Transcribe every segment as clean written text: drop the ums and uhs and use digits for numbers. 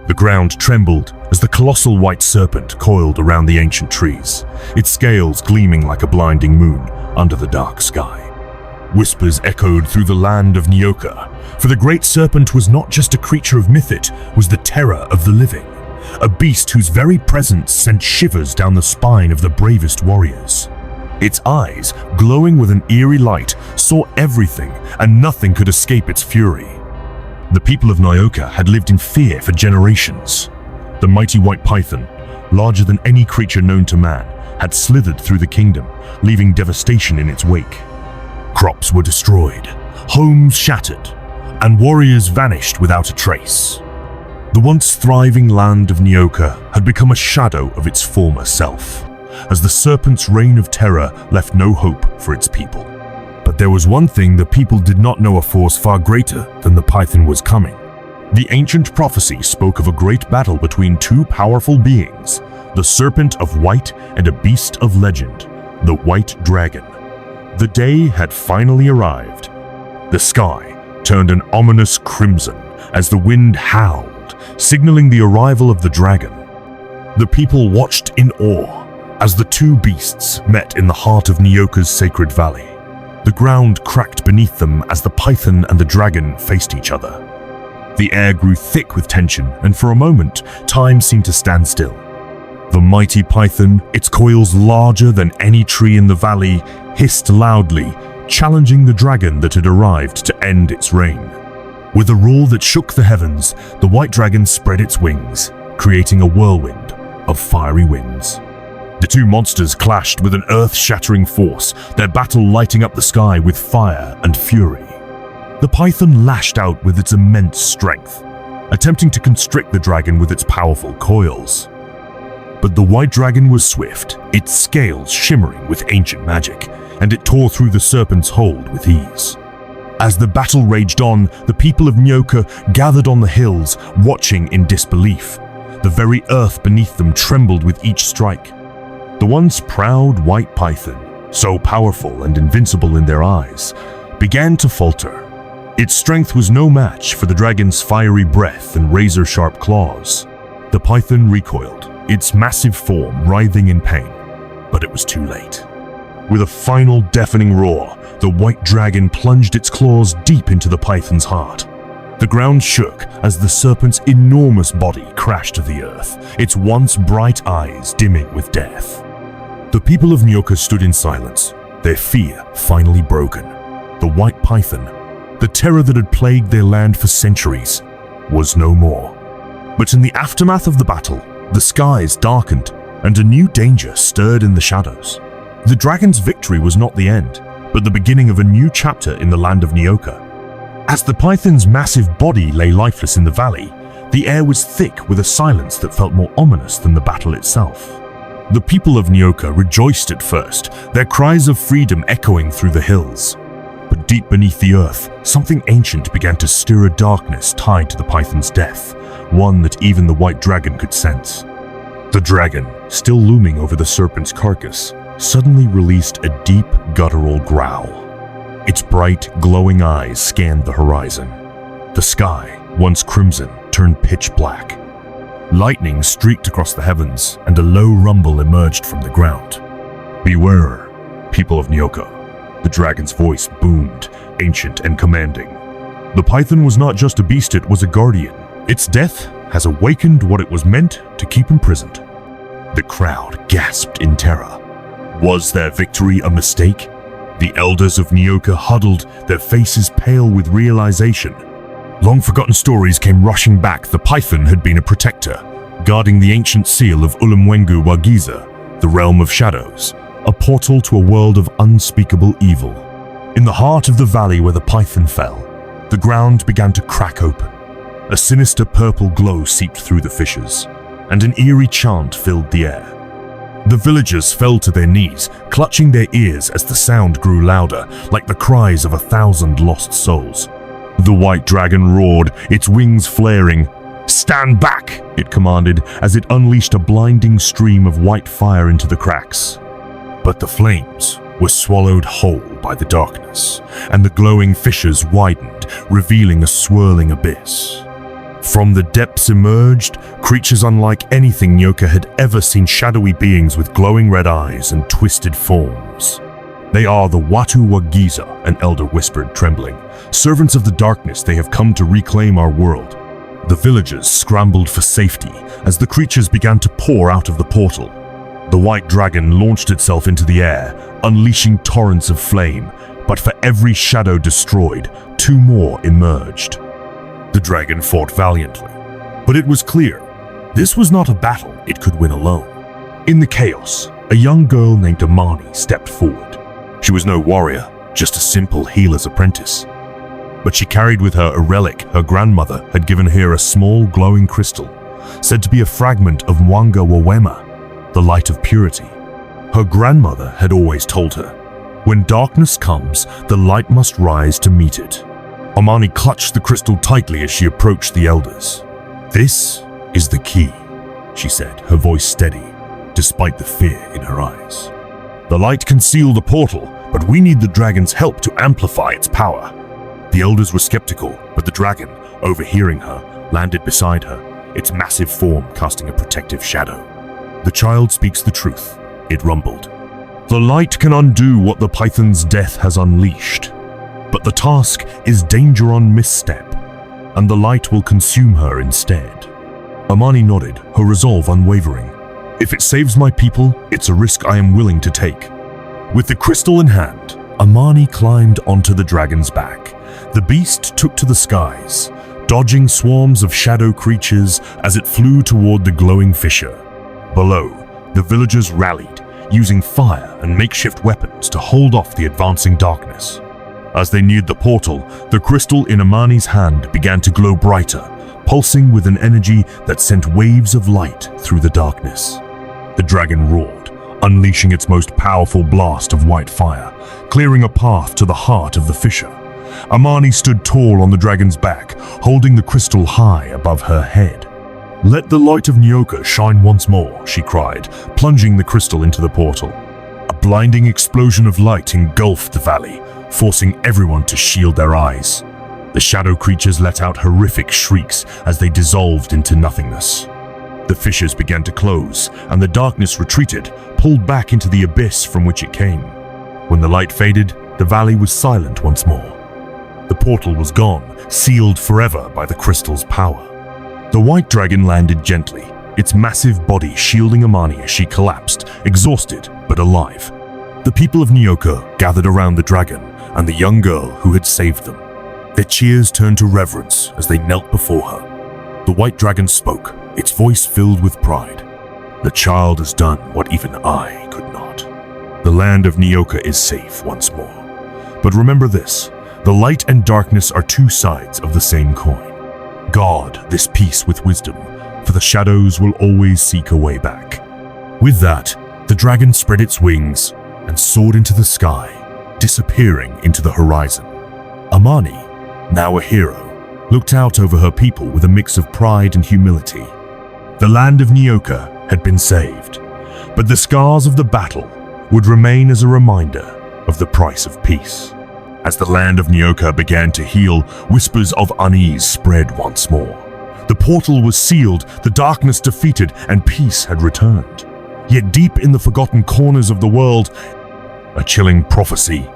The ground trembled as the colossal white serpent coiled around the ancient trees, its scales gleaming like a blinding moon under the dark sky. Whispers echoed through the land of Nyoka, for the great serpent was not just a creature of myth, it was the terror of the living, a beast whose very presence sent shivers down the spine of the bravest warriors. Its eyes, glowing with an eerie light, saw everything, and nothing could escape its fury. The people of Nyoka had lived in fear for generations. The mighty white python, larger than any creature known to man, had slithered through the kingdom, leaving devastation in its wake. Crops were destroyed, homes shattered, and warriors vanished without a trace. The once thriving land of Nyoka had become a shadow of its former self, as the serpent's reign of terror left no hope for its people. But there was one thing the people did not know: a force far greater than the python was coming. The ancient prophecy spoke of a great battle between two powerful beings, the serpent of white and a beast of legend, the white dragon. The day had finally arrived. The sky turned an ominous crimson as the wind howled, signaling the arrival of the dragon. The people watched in awe as the two beasts met in the heart of Nyoka's sacred valley. The ground cracked beneath them as the python and the dragon faced each other. The air grew thick with tension, and for a moment, time seemed to stand still. The mighty python, its coils larger than any tree in the valley, hissed loudly, challenging the dragon that had arrived to end its reign. With a roar that shook the heavens, the white dragon spread its wings, creating a whirlwind of fiery winds. The two monsters clashed with an earth-shattering force, their battle lighting up the sky with fire and fury. The python lashed out with its immense strength, attempting to constrict the dragon with its powerful coils. But the white dragon was swift, its scales shimmering with ancient magic, and it tore through the serpent's hold with ease. As the battle raged on, the people of Nyoka gathered on the hills, watching in disbelief. The very earth beneath them trembled with each strike. The once proud white python, so powerful and invincible in their eyes, began to falter. Its strength was no match for the dragon's fiery breath and razor-sharp claws. The python recoiled, its massive form writhing in pain, but it was too late. With a final deafening roar, the white dragon plunged its claws deep into the python's heart. The ground shook as the serpent's enormous body crashed to the earth, its once bright eyes dimming with death. The people of Nyoka stood in silence, their fear finally broken. The white python, the terror that had plagued their land for centuries, was no more. But in the aftermath of the battle, the skies darkened and a new danger stirred in the shadows. The dragon's victory was not the end, but the beginning of a new chapter in the land of Nyoka. As the python's massive body lay lifeless in the valley, the air was thick with a silence that felt more ominous than the battle itself. The people of Nyoka rejoiced at first, their cries of freedom echoing through the hills. But deep beneath the earth, something ancient began to stir a darkness tied to the python's death, one that even the white dragon could sense. The dragon, still looming over the serpent's carcass, suddenly released a deep, guttural growl. Its bright, glowing eyes scanned the horizon. The sky, once crimson, turned pitch black. Lightning streaked across the heavens, and a low rumble emerged from the ground. "Beware, people of Nyoka," the dragon's voice boomed, ancient and commanding. The python was not just a beast, it was a guardian. Its death has awakened what it was meant to keep imprisoned. The crowd gasped in terror. Was their victory a mistake? The elders of Nyoka huddled, their faces pale with realization. Long-forgotten stories came rushing back. The python had been a protector, guarding the ancient seal of Ulimwengu Wagiza, the realm of shadows, a portal to a world of unspeakable evil. In the heart of the valley where the python fell, the ground began to crack open. A sinister purple glow seeped through the fissures, and an eerie chant filled the air. The villagers fell to their knees, clutching their ears as the sound grew louder, like the cries of 1,000 lost souls. The white dragon roared, its wings flaring. "Stand back!" it commanded as it unleashed a blinding stream of white fire into the cracks. But the flames were swallowed whole by the darkness, and the glowing fissures widened, revealing a swirling abyss. From the depths emerged creatures unlike anything Nyoka had ever seen, shadowy beings with glowing red eyes and twisted forms. "They are the Watu Wagiza," an elder whispered, trembling. "Servants of the darkness, they have come to reclaim our world." The villagers scrambled for safety as the creatures began to pour out of the portal. The white dragon launched itself into the air, unleashing torrents of flame, but for every shadow destroyed, 2 more emerged. The dragon fought valiantly, but it was clear this was not a battle it could win alone. In the chaos, a young girl named Amani stepped forward. She was no warrior, just a simple healer's apprentice. But she carried with her a relic her grandmother had given her, a small glowing crystal, said to be a fragment of Mwanga Wawema, the light of purity. Her grandmother had always told her, when darkness comes, the light must rise to meet it. Amani clutched the crystal tightly as she approached the elders. "This is the key," she said, her voice steady, despite the fear in her eyes. "The light can seal the portal, but we need the dragon's help to amplify its power." The elders were skeptical, but the dragon, overhearing her, landed beside her, its massive form casting a protective shadow. "The child speaks the truth," it rumbled. "The light can undo what the python's death has unleashed. But the task is danger on misstep, and the light will consume her instead." Amani nodded, her resolve unwavering. "If it saves my people, it's a risk I am willing to take." With the crystal in hand, Amani climbed onto the dragon's back. The beast took to the skies, dodging swarms of shadow creatures as it flew toward the glowing fissure. Below, the villagers rallied, using fire and makeshift weapons to hold off the advancing darkness. As they neared the portal, the crystal in Amani's hand began to glow brighter, pulsing with an energy that sent waves of light through the darkness. The dragon roared, unleashing its most powerful blast of white fire, clearing a path to the heart of the fissure. Amani stood tall on the dragon's back, holding the crystal high above her head. "Let the light of Nyoka shine once more," she cried, plunging the crystal into the portal. A blinding explosion of light engulfed the valley, forcing everyone to shield their eyes. The shadow creatures let out horrific shrieks as they dissolved into nothingness. The fissures began to close, and the darkness retreated, pulled back into the abyss from which it came. When the light faded, the valley was silent once more. The portal was gone, sealed forever by the crystal's power. The white dragon landed gently, its massive body shielding Amani as she collapsed, exhausted but alive. The people of Nyoka gathered around the dragon and the young girl who had saved them. Their cheers turned to reverence as they knelt before her. The white dragon spoke, its voice filled with pride. "The child has done what even I could not. The land of Nyoka is safe once more. But remember this, the light and darkness are 2 sides of the same coin. Guard this peace with wisdom, for the shadows will always seek a way back." With that, the dragon spread its wings and soared into the sky, disappearing into the horizon. Amani, now a hero, looked out over her people with a mix of pride and humility. The land of Nyoka had been saved, but the scars of the battle would remain as a reminder of the price of peace. As the land of Nyoka began to heal, whispers of unease spread once more. The portal was sealed, the darkness defeated, and peace had returned. Yet deep in the forgotten corners of the world, a chilling prophecy,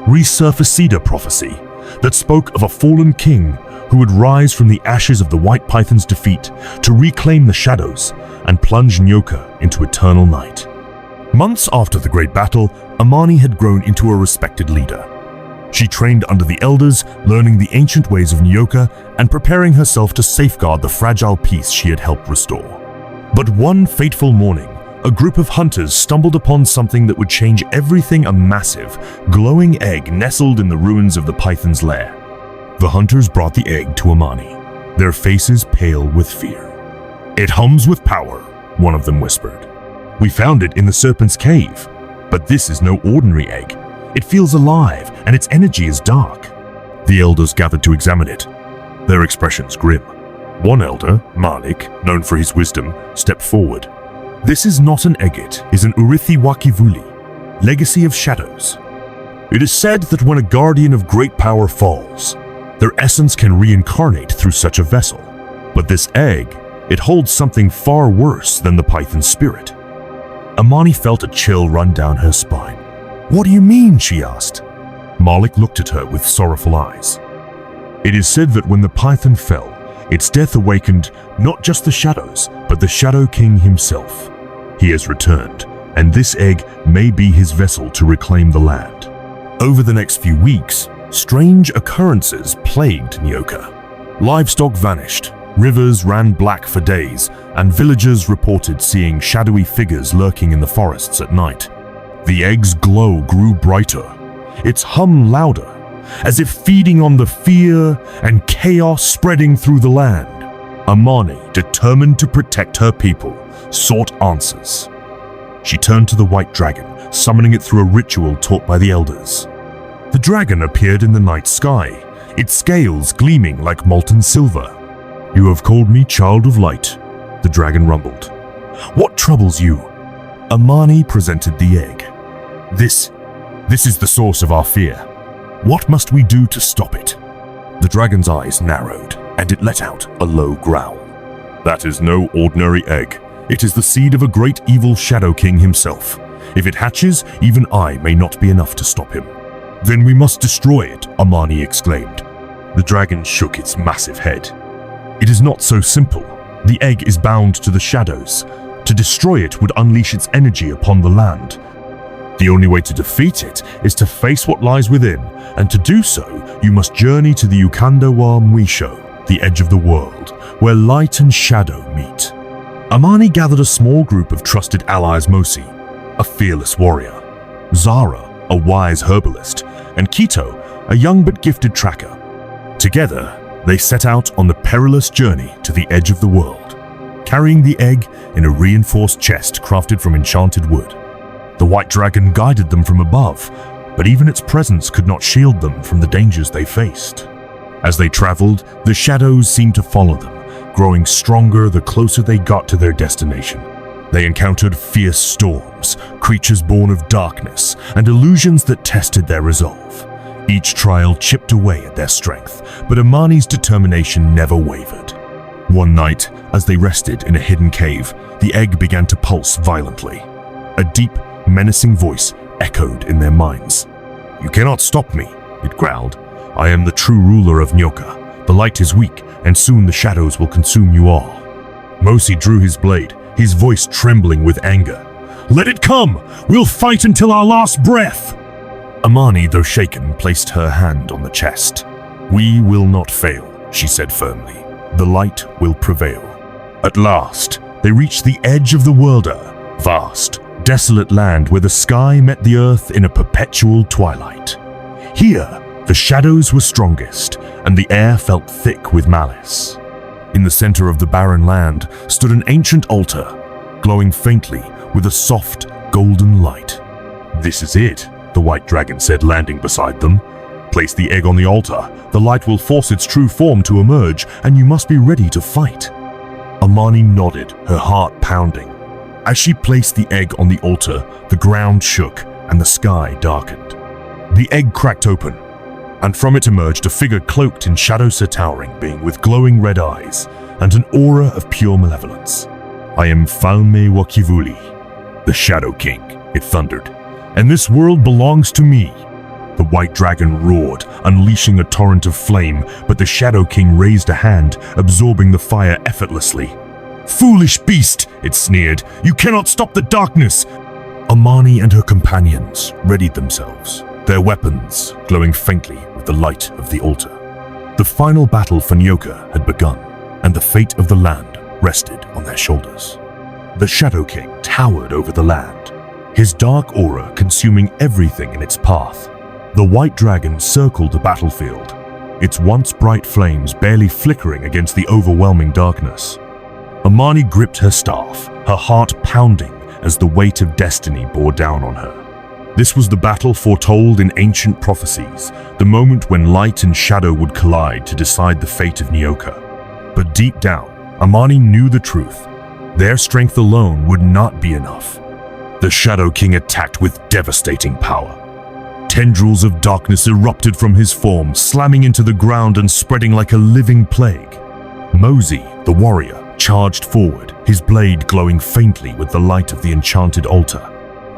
resurfaced a prophecy, that spoke of a fallen king who would rise from the ashes of the White Python's defeat to reclaim the shadows and plunge Nyoka into eternal night. Months after the great battle, Amani had grown into a respected leader. She trained under the elders, learning the ancient ways of Nyoka and preparing herself to safeguard the fragile peace she had helped restore. But one fateful morning, a group of hunters stumbled upon something that would change everything: a massive, glowing egg nestled in the ruins of the python's lair. The hunters brought the egg to Amani, their faces pale with fear. "It hums with power," one of them whispered. "We found it in the serpent's cave, but this is no ordinary egg. It feels alive, and its energy is dark." The elders gathered to examine it, their expressions grim. One elder, Malik, known for his wisdom, stepped forward. "This is not an egg, it is an Urithi Wakivuli, legacy of shadows. It is said that when a guardian of great power falls, their essence can reincarnate through such a vessel. But this egg, it holds something far worse than the python spirit. Amani felt a chill run down her spine. "What do you mean?" she asked. Malik looked at her with sorrowful eyes. "It is said that when the python fell, its death awakened not just the shadows, but the Shadow King himself. He has returned, and this egg may be his vessel to reclaim the land." Over the next few weeks, strange occurrences plagued Nyoka. Livestock vanished, rivers ran black for days, and villagers reported seeing shadowy figures lurking in the forests at night. The egg's glow grew brighter, its hum louder, as if feeding on the fear and chaos spreading through the land. Amani, determined to protect her people, sought answers. She turned to the white dragon, summoning it through a ritual taught by the elders. The dragon appeared in the night sky, its scales gleaming like molten silver. "You have called me Child of Light," the dragon rumbled. "What troubles you?" Amani presented the egg. This is the source of our fear. What must we do to stop it?" The dragon's eyes narrowed, and it let out a low growl. "That is no ordinary egg. It is the seed of a great evil Shadow King himself. If it hatches, even I may not be enough to stop him." "Then we must destroy it," Amani exclaimed. The dragon shook its massive head. "It is not so simple. The egg is bound to the shadows. To destroy it would unleash its energy upon the land. The only way to defeat it is to face what lies within, and to do so, you must journey to the Ukanda wa Mwisho, the edge of the world, where light and shadow meet." Amani gathered a small group of trusted allies: Mosi, a fearless warrior; Zara, a wise herbalist; and Kito, a young but gifted tracker. Together, they set out on the perilous journey to the edge of the world, carrying the egg in a reinforced chest crafted from enchanted wood. The white dragon guided them from above, but even its presence could not shield them from the dangers they faced. As they traveled, the shadows seemed to follow them, growing stronger the closer they got to their destination. They encountered fierce storms, creatures born of darkness, and illusions that tested their resolve. Each trial chipped away at their strength, but Amani's determination never wavered. One night, as they rested in a hidden cave, the egg began to pulse violently. A deep, menacing voice echoed in their minds. "You cannot stop me," it growled. "I am the true ruler of Nyoka. The light is weak, and soon the shadows will consume you all." Mosi drew his blade, his voice trembling with anger. "Let it come! We'll fight until our last breath!" Amani, though shaken, placed her hand on the chest. "We will not fail," she said firmly. "The light will prevail." At last, they reached the edge of the world, vast, desolate land where the sky met the earth in a perpetual twilight. Here, the shadows were strongest, and the air felt thick with malice. In the center of the barren land stood an ancient altar, glowing faintly with a soft, golden light. "This is it," the white dragon said, landing beside them. "Place the egg on the altar. The light will force its true form to emerge, and you must be ready to fight." Amani nodded, her heart pounding. As she placed the egg on the altar, the ground shook and the sky darkened. The egg cracked open, and from it emerged a figure cloaked in shadow so towering being with glowing red eyes and an aura of pure malevolence. "I am Falme Wakivuli, the Shadow King," it thundered, "and this world belongs to me." The white dragon roared, unleashing a torrent of flame, but the Shadow King raised a hand, absorbing the fire effortlessly. "Foolish beast," it sneered, "you cannot stop the darkness." Amani and her companions readied themselves, their weapons glowing faintly with the light of the altar. The final battle for Nyoka had begun, and the fate of the land rested on their shoulders. The Shadow King towered over the land, his dark aura consuming everything in its path. The white dragon circled the battlefield, its once bright flames barely flickering against the overwhelming darkness. Amani gripped her staff, her heart pounding as the weight of destiny bore down on her. This was the battle foretold in ancient prophecies, the moment when light and shadow would collide to decide the fate of Nyoka. But deep down, Amani knew the truth. Their strength alone would not be enough. The Shadow King attacked with devastating power. Tendrils of darkness erupted from his form, slamming into the ground and spreading like a living plague. Mosey, the warrior, charged forward, his blade glowing faintly with the light of the enchanted altar.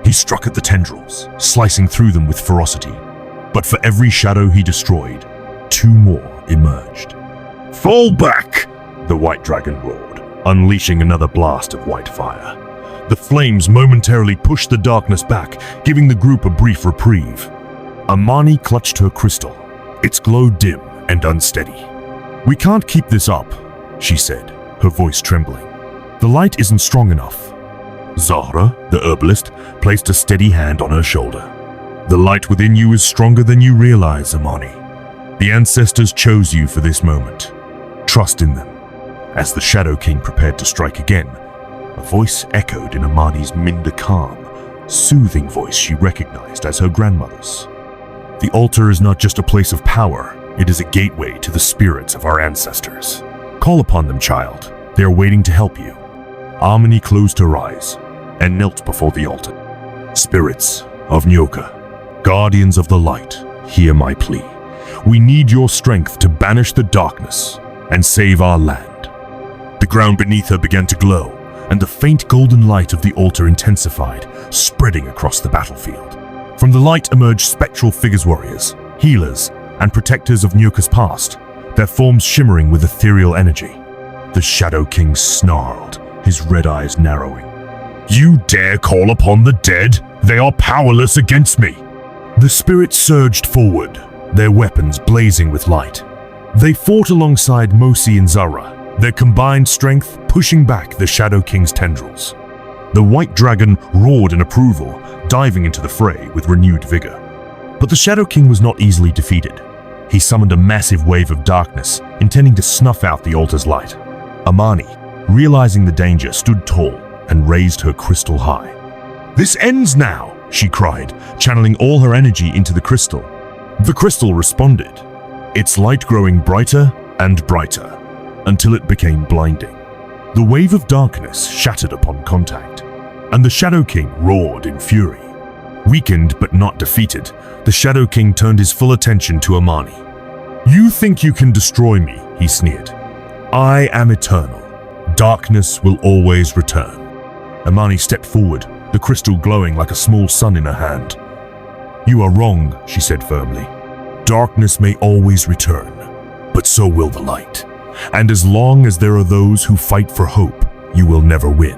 He struck at the tendrils, slicing through them with ferocity. But for every shadow he destroyed, 2 more emerged. "Fall back!" the white dragon roared, unleashing another blast of white fire. The flames momentarily pushed the darkness back, giving the group a brief reprieve. Amani clutched her crystal, its glow dim and unsteady. "We can't keep this up," she said, her voice trembling. "The light isn't strong enough." Zahra, the herbalist, placed a steady hand on her shoulder. "The light within you is stronger than you realize, Amani. The ancestors chose you for this moment. Trust in them." As the Shadow King prepared to strike again, a voice echoed in Amani's Minda calm, soothing voice she recognized as her grandmother's. "The altar is not just a place of power, it is a gateway to the spirits of our ancestors. Call upon them, child. They are waiting to help you." Amani closed her eyes and knelt before the altar. "Spirits of Nyoka, guardians of the light, hear my plea. We need your strength to banish the darkness and save our land." The ground beneath her began to glow, and the faint golden light of the altar intensified, spreading across the battlefield. From the light emerged spectral figures, warriors, healers, and protectors of Nyoka's past, their forms shimmering with ethereal energy. The Shadow King snarled, his red eyes narrowing. "You dare call upon the dead? They are powerless against me!" The spirits surged forward, their weapons blazing with light. They fought alongside Mosi and Zara, their combined strength pushing back the Shadow King's tendrils. The white dragon roared in approval, diving into the fray with renewed vigor. But the Shadow King was not easily defeated. He summoned a massive wave of darkness, intending to snuff out the altar's light. Amani, realizing the danger, stood tall and raised her crystal high. "This ends now!" she cried, channeling all her energy into the crystal. The crystal responded, its light growing brighter and brighter, until it became blinding. The wave of darkness shattered upon contact, and the Shadow King roared in fury. Weakened but not defeated, the Shadow King turned his full attention to Amani. "You think you can destroy me," he sneered. "I am eternal. Darkness will always return." Amani stepped forward, the crystal glowing like a small sun in her hand. "You are wrong," she said firmly. "Darkness may always return, but so will the light. And as long as there are those who fight for hope, you will never win."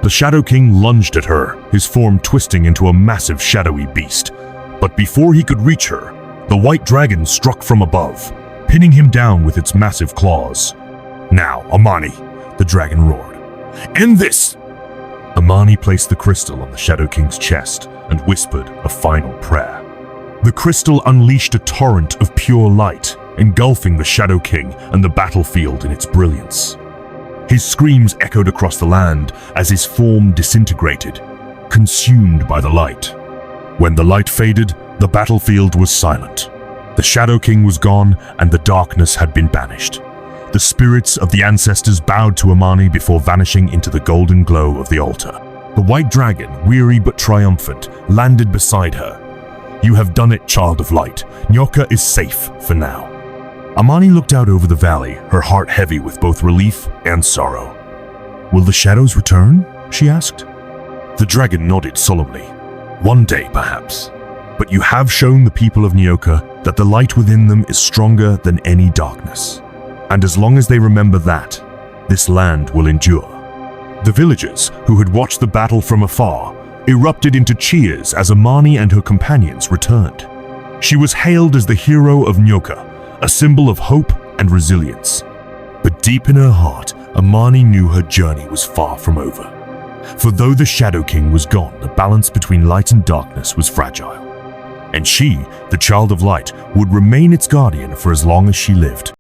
The Shadow King lunged at her, his form twisting into a massive shadowy beast. But before he could reach her, the white dragon struck from above, pinning him down with its massive claws. "Now, Amani," the dragon roared. "End this!" Amani placed the crystal on the Shadow King's chest and whispered a final prayer. The crystal unleashed a torrent of pure light, engulfing the Shadow King and the battlefield in its brilliance. His screams echoed across the land as his form disintegrated, consumed by the light. When the light faded, the battlefield was silent. The Shadow King was gone and the darkness had been banished. The spirits of the ancestors bowed to Amani before vanishing into the golden glow of the altar. The white dragon, weary but triumphant, landed beside her. "You have done it, child of light. Nyoka is safe for now." Amani looked out over the valley, her heart heavy with both relief and sorrow. "Will the shadows return?" she asked. The dragon nodded solemnly. "One day, perhaps. But you have shown the people of Nyoka that the light within them is stronger than any darkness. And as long as they remember that, this land will endure." The villagers, who had watched the battle from afar, erupted into cheers as Amani and her companions returned. She was hailed as the hero of Nyoka, a symbol of hope and resilience. But deep in her heart, Amani knew her journey was far from over. For though the Shadow King was gone, the balance between light and darkness was fragile. And she, the child of light, would remain its guardian for as long as she lived.